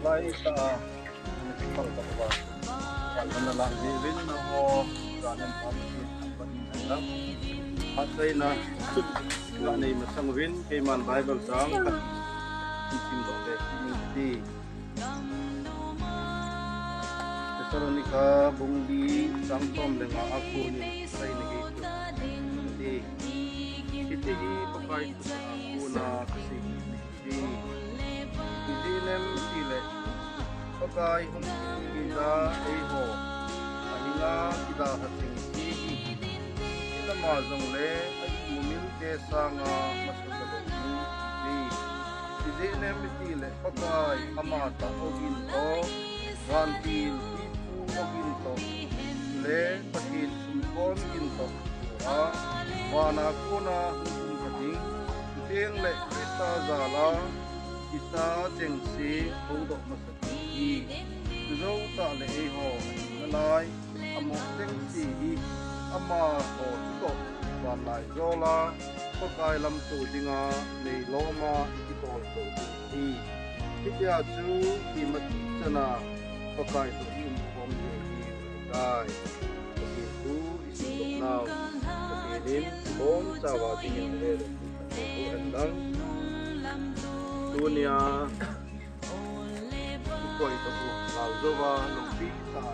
Lai sa pagkakaba. Kaya na lang din na mo ganang pamilya lang. At na ganay masangwin kay man Bible sang isim dote Timothy. Tesalonika bungdi sang tom dengan aku ni saya negito. Jadi kita pakai aku na kasi Idinem sile pakai hong kita eho ahila kita hating kita mazong le mumil ke sanga masudalo ni idinem sile pakai amata oginto gantil ipu oginto le pakin sumpon ginto wana kuna hung ting le kita zala kita jengsi untuk masaki zo ta le ho nai amo jengsi ama ho to wan lai zo la pakai lam tu dinga nei loma ki to to ti kia chu ki mat chana pakai to im pom ye kai ki tu isu now ki dim bom sawa ding le ko endang dunia ko ito ko alzoba lumpi sa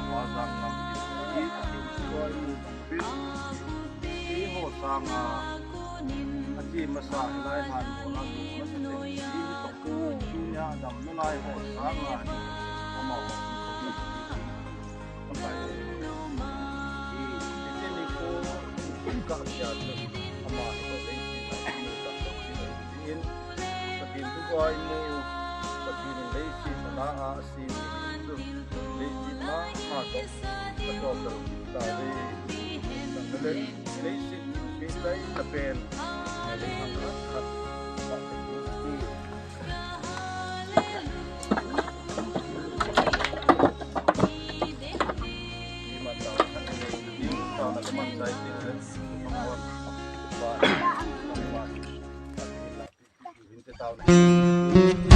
wazang ng iho sanga aji masahinay hanmo na ito ko dunia dam nunay ho sanga amaw pagay ini ko kakasya ama ito Kuai mo pati ng lazy sa naasin lazy na hato katol tari sandali lazy kisay na pen nalihang at pati lima taon sa yung taon na kumansay din pangawag ba taon